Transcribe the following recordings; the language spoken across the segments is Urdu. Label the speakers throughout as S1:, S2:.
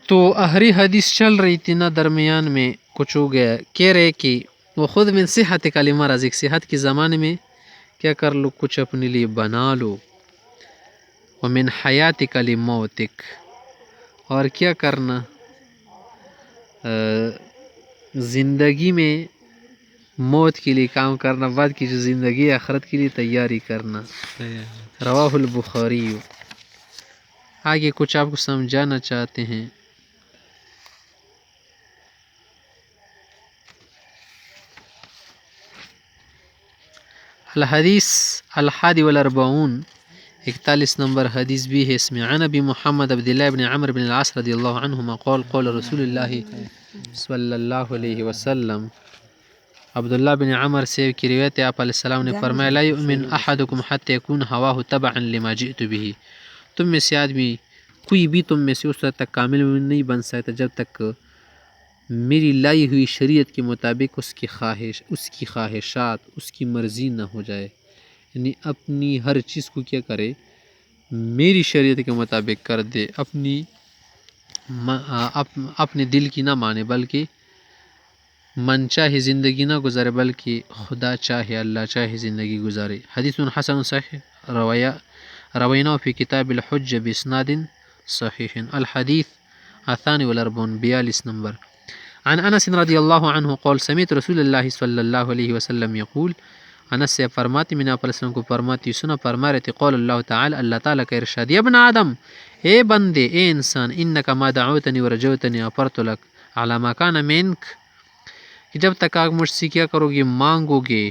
S1: تو آخری حدیث چل رہی تھی نا، درمیان میں کچھ ہو گیا، کہہ رہے کہ وہ خود من صحت کلمہ رازق، صحت کے زمانے میں کیا کر لو، کچھ اپنے لیے بنا لو، ومن حیات موتک، اور کیا کرنا، زندگی میں موت کے لیے کام کرنا، بعد کی جو زندگی آخرت کے لیے تیاری کرنا۔ رواہ البخاری۔ آگے کچھ آپ کو سمجھانا چاہتے ہیں۔ الحدیث الحادی والاربعون، 41 نمبر حدیث بھی ہے اس میں، عن ابی محمد عبداللہ بن عمرو بن العاص رضی اللہ عنہما قال قول رسول اللہ صلی اللہ علیہ وسلم، عبداللہ بن عمر سے کی روایت ہے، آپ علیہ السلام نے فرمایا، لا یؤمن احدکم حتی یکون ہواہ تبعا لما جئت به، تم میں سے آدمی کوئی بھی تم میں سے اس وقت تک کامل نہیں بن سکتا جب تک میری لائی ہوئی شریعت کے مطابق اس کی خواہش، اس کی خواہشات، اس کی مرضی نہ ہو جائے، یعنی اپنی ہر چیز کو کیا کرے، میری شریعت کے مطابق کر دے، اپنے دل کی نہ مانے، بلکہ من چاہے زندگی نہ گزارے، بلکہ خدا چاہے، اللہ چاہے زندگی گزارے۔ حدیث حسن صحیح روینہ فی کتاب الحج باسناد صحیح۔ الحدیث الثانی والاربعون، 42 نمبر، عن انس رضی اللہ عنہ قول سمعت رسول اللہ صلی اللہ علیہ وسلم یقول، انس سے فرماتے، میں نے آپ علیہ السلام کو فرماتی سنا، فرما رہے تھے، قول اللہ تعالی، اللہ تعالیٰ کا ارشاد، یا ابن آدم، اے بندے، اے انسان، انک ما دعوتنی ورجوتنی غفرت لک علی ما کان منک، کہ جب تک آپ مجھ سے کیا کرو گے، مانگو گے،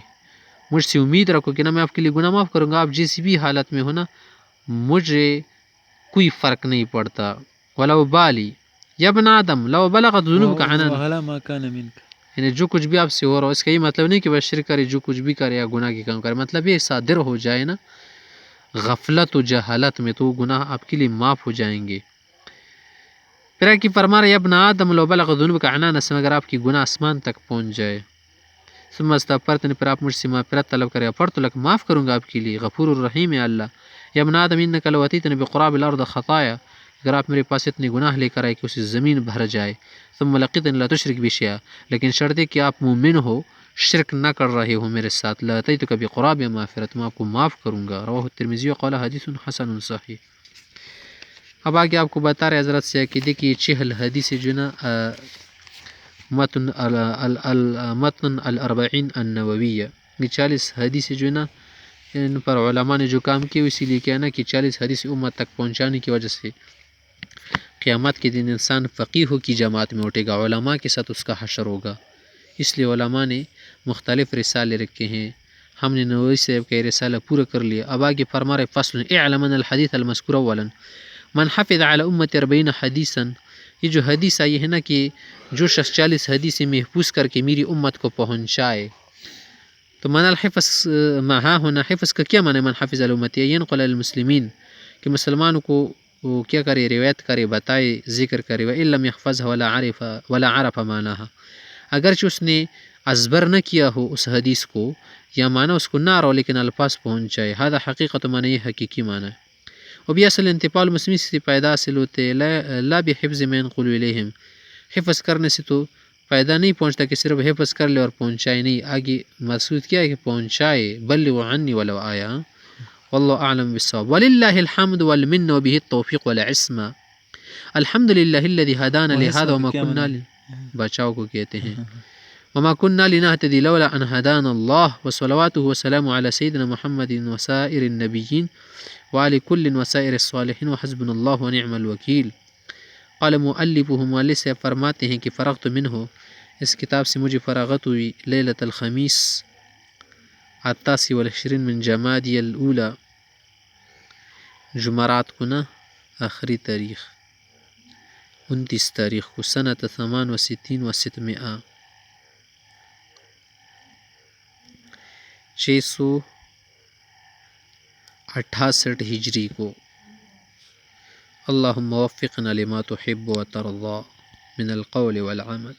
S1: مجھ سے امید رکھو کہ نا میں آپ کے لیے گناہ معاف کروں گا، آپ جس بھی حالت میں ہو نا، مجھے کوئی فرق نہیں پڑتا، ولو بالی، یا ابن آدم لو بلغت ذنوبک عنان، یعنی جو کچھ بھی آپ سے ہو رہا ہو، اس کا یہ مطلب نہیں کہ بس شرک کرے، جو کچھ بھی کرے یا گناہ کی کام کرے، مطلب یہ صادر ہو جائے نا غفلت و جہالت میں، تو گناہ آپ کے لیے معاف ہو جائیں گے۔ پھر کی فرما رہے، ابن آدم لو بلغ ذنوبک عنان، اگر آپ کی گناہ آسمان تک پہنچ جائے، ثم استغفرتنی، پھر آپ مجھ سے مغفرت طلب کرے، غفرت لک، معاف کروں گا آپ کے لیے، غفور الرحیم ہے اللہ۔ یا ابن آدم انک لو اتیتنی بقراب الارض خطایا، اگر آپ میرے پاس اتنے گناہ لے کر آئے کہ اسے زمین بھر جائے، ثم لقیتنی لا تشرک بی شیئا، لیکن شرط ہے کہ آپ مومن ہو، شرک نہ کر رہے ہو میرے ساتھ، لاتیتک بقراب مغفرۃ، میں آپ کو معاف کروں گا۔ رواہ الترمذی وقال حدیث حسن صحیح۔ اب آگے آپ کو بتا رہے حضرت سے کہ دیکھیے 40 حدیث جو نا متن الاربعین النوویہ، یہ 40 حدیث جو نا ان پر علماء نے جو کام کیا، اسی لیے کیا نا کہ 40 حدیث امت تک پہنچانے کی وجہ سے قیامت کے دن انسان فقیہوں کی جماعت میں اٹھے گا، علماء کے ساتھ اس کا حشر ہوگا، اس لیے علماء نے مختلف رسالے رکھے ہیں، ہم نے نووی صاحب کا رسالہ پورا کر لیا۔ اب آگے فرما رہے، فصل اعلم ان الحدیث المذکور اولا من حفظ علی امت 40 حدیثا، یہ جو حدیث آئی ہے نا کہ جو شخص 40 حدیث محفوظ کر کے میری امت کو پہنچائے، تو من الحفظ ہاں ہونا حفظ کا کیا معنی، من حفظ علی امت ینقل المسلمین، کہ مسلمانوں کو وہ کیا کرے، روایت کرے، بتائے، ذکر کرے، وَإِن لَّمْ يَحْفَظْهَا وَلَا عَرَفَ مَعْنَاهَا، اگرچہ اس نے ازبر نہ کیا ہو اس حدیث کو، یا معنی اس کو نہ رہو لیکن الفاظ پہنچائے، هذا حقیقت معنی، یہ حقیقی معنی ہے۔ وبی اصل انتقال مسلم سے پیدا حاصل ہوتے، لا بحفظ ما ينقل الیہم، حفظ کرنے سے تو فائدہ نہیں پہنچتا کہ صرف حفظ کر لے اور پہنچائے نہیں، آگے مقصود کیا ہے کہ پہنچائے، بلغوا عنی ولو آیا، واللہ اعلم بالصواب، وللہ الحمد والمن وبہ التوفیق والعصمہ، الحمد للہ الذی ہدانا لہذا وما کننا، بچاؤ کو کہتے ہیں، وما کننا لنہتدی لولا ان ہدانا اللہ، وصلواتہ وسلام علی سیدنا محمد وسائر النبیین وعلی کل وسائر الصالحین وحسبنا اللہ ونعم الوکیل۔ قال مؤلف سے فرماتے ہیں کہ فرغت منہ، اس کتاب سے مجھے فراغت ہوئی، لیلۃ الخمیس 29 من جمادی الاولی، جمعرات کو نا آخری تاریخ 29 تاریخ کو، سنۃ 68 و 600، 668 ہجری کو۔ اللہم وفقنا لما تحب وترضى من القول والعمل۔